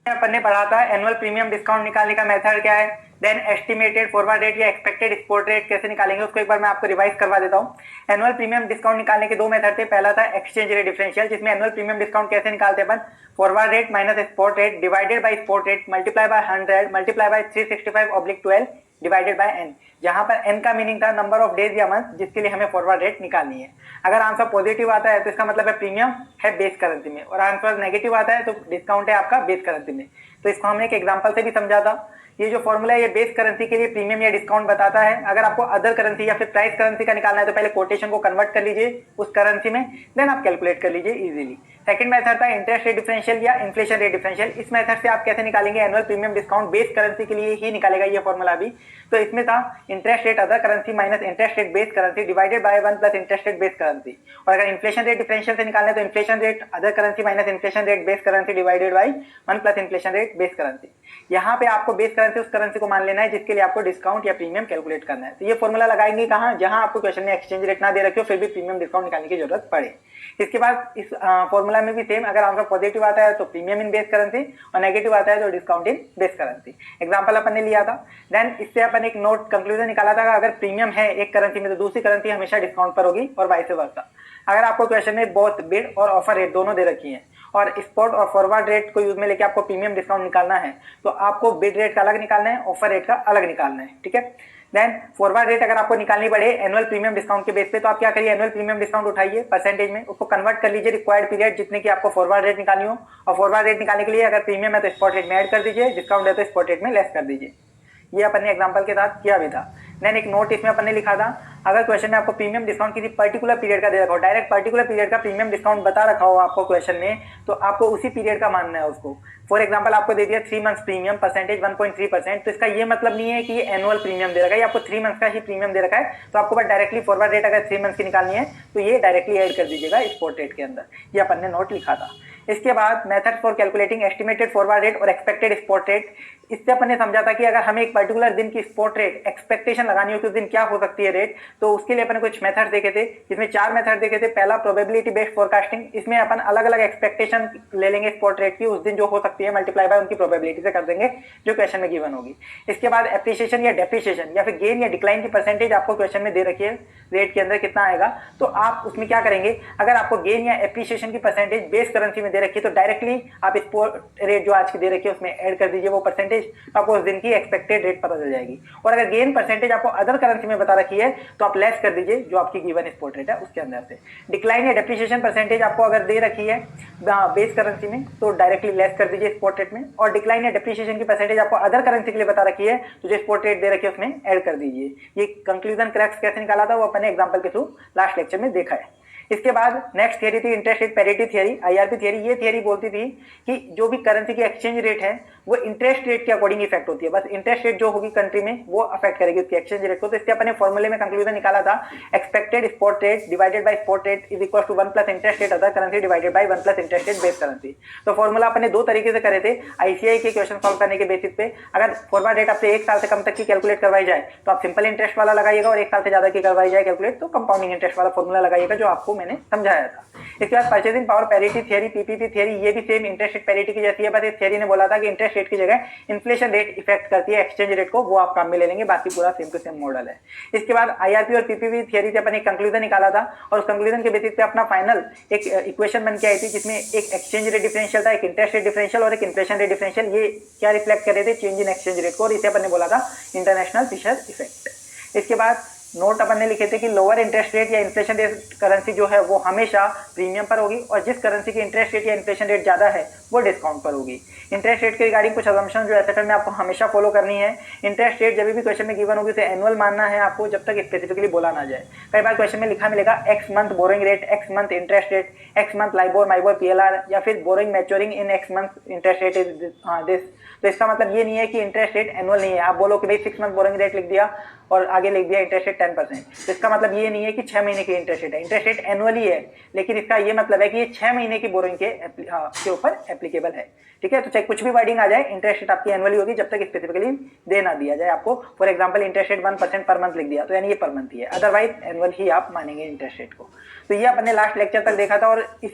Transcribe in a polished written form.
अपन ने पढ़ा था एनुअल प्रीमियम डिस्काउंट निकालने का मेथड क्या है, देन एस्टिमेटेड फॉरवर्ड रेट या एक्सपेक्टेड स्पॉट रेट कैसे निकालेंगे उसको एक बार मैं आपको रिवाइज करवा देता हूँ। एनुअल प्रीमियम डिस्काउंट निकालने के दो मेथड थे। पहला था एक्सचेंज रेट डिफरेंशियल, जिसमें एनुअल प्रीमियम डिस्काउंट कैसे निकालते हैं अपन, forward rate minus spot rate divided by spot rate multiply by 100 multiply by 365/12 divided by n, जहां पर n का मीनिंग था नंबर ऑफ डेज या मंथ जिसके लिए हमें फॉरवर्ड रेट निकालनी है। अगर आंसर पॉजिटिव आता है तो इसका मतलब है प्रीमियम है बेस करेंसी में, और आंसर नेगेटिव आता है तो डिस्काउंट है आपका बेस करेंसी में। तो इसको हमने एक एग्जांपल से भी समझा था। ये जो फॉर्मूला है ये बेस करेंसी के लिए प्रीमियम या डिस्काउंट बताता है। अगर आपको अदर करेंसी या फिर प्राइस करेंसी का निकालना है तो पहले कोटेशन को कन्वर्ट कर लीजिए उस करेंसी में, देन आप कैलकुलेट कर लीजिए इजीली। सेकंड मेथड था इंटरेस्ट रेट डिफरेंशियल या इन्फ्लेशन रेट डिफरेंशियल। इस मेथड से आप कैसे निकालेंगे, annual premium discount base currency के लिए ही निकालेगा ये फॉर्मूला भी। तो इसमें था interest rate other currency minus interest rate base currency divided by 1 plus interest rate base currency. और अगर इन्फ्लेशन रेट डिफरेंशियल से निकालना है तो inflation rate other currency minus inflation rate base currency divided by 1 plus inflation rate base currency. यहाँ पे आपको base currency उस करेंसी को मान लेना है जिसके लिए आपको डिस्काउंट या प्रीमियम कैलकुलेट करना है। तो ये फॉर्मूला लगाएंगे कहाँ, जहां आपको क्वेश्चन में एक्सचेंज रेट ना दे रखे हो फिर भी प्रीमियम डिस्काउंट निकालने की जरूरत पड़े। इसके बाद इस फॉर्मूला में भी सेम, अगर आंसर पॉजिटिव आता है तो प्रीमियम इन बेस करेंसी और नेगेटिव आता है तो discount in base currency. Example अपन ने लिया था, देन इससे अपन एक नोट कंक्लूजन निकाला था, अगर प्रीमियम है एक करेंसी में तो दूसरी करेंसी हमेशा डिस्काउंट पर होगी और वाइस वर्सा। अगर आपको क्वेश्चन में बोथ बिड और ऑफर रेट दोनों दे रखी है और स्पॉट और फॉरवर्ड रेट को यूज में लेके आपको प्रीमियम डिस्काउंट निकालना है तो आपको बिड रेट का अलग निकालना है, ऑफर रेट का अलग निकालना है, ठीक है। देन फॉरवर्ड रेट अगर आपको निकालनी पड़े एनुअल प्रीमियम डिस्काउंट के बेस पे तो आप क्या करिए, एनुअल प्रीमियम डिस्काउंट उठाइए परसेंटेज में, उसको कन्वर्ट कर लीजिए रिक्वायर्ड पीरियड जितने की आपको फॉरवर्ड रेट निकालनी हो, और फॉरवर्ड रेट निकालने के लिए अगर प्रीमियम है तो स्पॉट रेट में ऐड कर दीजिए, डिस्काउंट है तो स्पॉट रेट में लेस कर दीजिए। ये अपन ने एग्जांपल के साथ किया भी था। देन एक नोट इसमें अपन ने लिखा था, अगर क्वेश्चन में आपको प्रीमियम डिस्काउंट किसी पर्टिकुलर पीरियड का दे रखा हो, डायरेक्ट पर्टिकुलर पीरियड का प्रीमियम डिस्काउंट बता रखा हो आपको क्वेश्चन में, तो आपको उसी पीरियड का मानना है उसको। फॉर एग्जांपल आपको दे दिया 3 मंथ्स प्रीमियम परसेंटेज 1.3%, तो इसका ये मतलब नहीं है कि ये एनुअल प्रीमियम दे रखा है, आपको 3 मंथ्स का ही प्रीमियम दे रखा है, तो आपको बस डायरेक्टली फॉरवर्ड रेट अगर 3 मंथ्स की निकालनी है तो ये डायरेक्टली ऐड कर दीजिएगा स्पॉट रेट के अंदर। ये अपन ने नोट लिखा था। इसके बाद method for calculating estimated forward rate और एक्सपेक्टेड स्पॉट रेट। इससे अपन ने समझा था कि अगर हमें एक पर्टिकुलर दिन की स्पॉट रेट एक्सपेक्टेशन लगानी हो कि उस दिन क्या हो सकती है रेट, तो उसके लिए अपन कुछ मेथड देखे थे, जिसमें 4 मेथड देखे थे। पहला प्रोबेबिलिटी बेस्ड फोरकास्टिंग, इसमें अपन अलग अलग एक्सपेक्टेशन ले लेंगे स्पॉट रेट की उस दिन जो हो सकती है, मल्टीप्लाई बाय उनकी प्रोबेबिलिटी से कर देंगे जो क्वेश्चन में गिवन होगी। इसके बाद एप्रिसिएशन या डेप्रिसिएशन या फिर गेन या डिक्लाइन की परसेंटेज आपको क्वेश्चन में दे रखी है रेट के अंदर कितना आएगा, तो आप उसमें क्या करेंगे, अगर आपको गेन या एप्रिसिएशन की परसेंटेज बेस करेंसी में दे रखी है तो डायरेक्टली आप स्पॉट रेट जो आज की दे रखी है उसमें ऐड कर दीजिए वो परसेंटेज, तो आपको उस दिन की एक्सपेक्टेड रेट पता चल जाएगी। और अगर गेन परसेंटेज आपको अदर करेंसी में बता रखी है तो आप लेस कर दीजिए जो आपकी गिवन स्पॉट रेट है उसके अंदर से। डिक्लाइन या डेप्रिसिएशन परसेंटेज आपको अगर दे रखी है बेस करेंसी में तो डायरेक्टली लेस कर दीजिए स्पॉट रेट में, और डिक्लाइन या डेप्रिसिएशन की परसेंटेज आपको अदर करेंसी के लिए बता रखी है तो जो स्पॉट रेट दे रखी है उसमें ऐड कर दीजिए। ये कंक्लूजन क्रैक्स कैसे निकाला था वो अपने एग्जांपल के थ्रू लास्ट लेक्चर में देखा है। इसके बाद नेक्स्ट थियरी थी interest rate parity theory, IRP theory. ये थियरी बोलती थी कि जो भी करेंसी की एक्सचेंज रेट है वो इंटरेस्ट रेट के अकॉर्डिंग इफेक्ट होती है, बस इंटरेस्ट रेट जो होगी कंट्री में वो अफेक्ट करेगी उसकी एक्सचेंज रेट को। तो इससे अपने फॉर्मूले में कंक्लूजन निकाला था, expected spot rate divided by spot rate is equal to 1 plus interest rate other currency divided by 1 plus interest rate base currency. तो फॉर्मूला अपने दो तरीके से करे थे आईसीआई के क्वेश्चन सॉल्व करने के बेसिस पे। अगर फॉरवर्ड रेट आपसे 1 साल से कम तक की कैलकुलेट करवाई जाए तो आप सिंपल इंटरेस्ट वाला लगाइएगा, और 1 साल से ज्यादा की करवाई जाए कैलकुलेट तो कंपाउंडिंग इंटरेस्ट वाला फॉर्मूला लगाइएगा जो आपको मैंने समझाया था। इसके बाद purchasing power parity theory, PPP theory, ये भी सेम इंटरेस्ट रेट पैरिटी की जैसी है, बस इस थियरी ने बोला था कि इंटरेस्ट रेट की जगह इन्फ्लेशन रेट इफेक्ट करती है एक्सचेंज रेट को, वो आप काम में ले लेंगे, बाकी पूरा सेम टू सेम मॉडल है। इसके बाद आईआरपी और पीपीपी थियरी से अपन एक कंक्लूजन निकाला था, और उस कंक्लूजन के बेसिस पे अपना फाइनल एक इक्वेशन बन के आई थी जिसमें एक एक्सचेंज रेट डिफरेंशियल था, एक इंटरेस्ट रेट डिफरेंशियल और एक इन्फ्लेशन रेट डिफरेंशियल। ये क्या रिफ्लेक्ट कर रहे थे, चेंज इन एक्सचेंज रेट को, और इसे अपन ने बोला था इंटरनेशनल फिशर इफेक्ट। इसके बाद नोट अपन ने लिखे थे कि लोअर इंटरेस्ट रेट या इन्फ्लेशन रेट करेंसी जो है वो हमेशा प्रीमियम पर होगी, और जिस करेंसी की इंटरेस्ट रेट या इन्फ्लेशन रेट ज्यादा है वो डिस्काउंट पर होगी। इंटरेस्ट रेट के रिगार्डिंग कुछ असम्पशन जो एसएफएल में आपको हमेशा फॉलो करनी है। इंटरेस्ट रेट जब भी क्वेश्चन में गिवन होगी उसे एनुअल मानना है आपको जब तक स्पेसिफिकली बोला ना जाए। कई बार क्वेश्चन में लिखा मिलेगा X month boring rate, X month interest rate, X month LIBOR MIBOR PLR, या फिर boring maturing in X month interest rate is this. तो इसका मतलब ये नहीं है कि इंटरेस्ट रेट एनुअल नहीं है। आप बोलो कि भाई 6 मंथ बोरिंग रेट लिख दिया और आगे लिख दिया इंटरेस्ट रेट 10%, तो इसका मतलब ये नहीं है कि 6 महीने की इंटरेस्ट रेट है, इंटरेस्ट रेट एनुअली है, लेकिन इसका ये मतलब है कि ये 6 महीने की बोरिंग के ऊपर एप्लीकेबल है। ठीक है, तो चाहे कुछ भी वर्डिंग आ जाए, इंटरेस्ट रेट आपकी एनुअली होगी जब तक स्पेसिफिकली दे ना दिया जाए आपको। For example interest rate 1% per month लिख दिया तो यानी ये पर मंथ ही है, अदरवाइज एनुअल ही आप मानेंगे इंटरेस्ट रेट को। तो ये अपने लास्ट लेक्चर तक देखा था, और इसी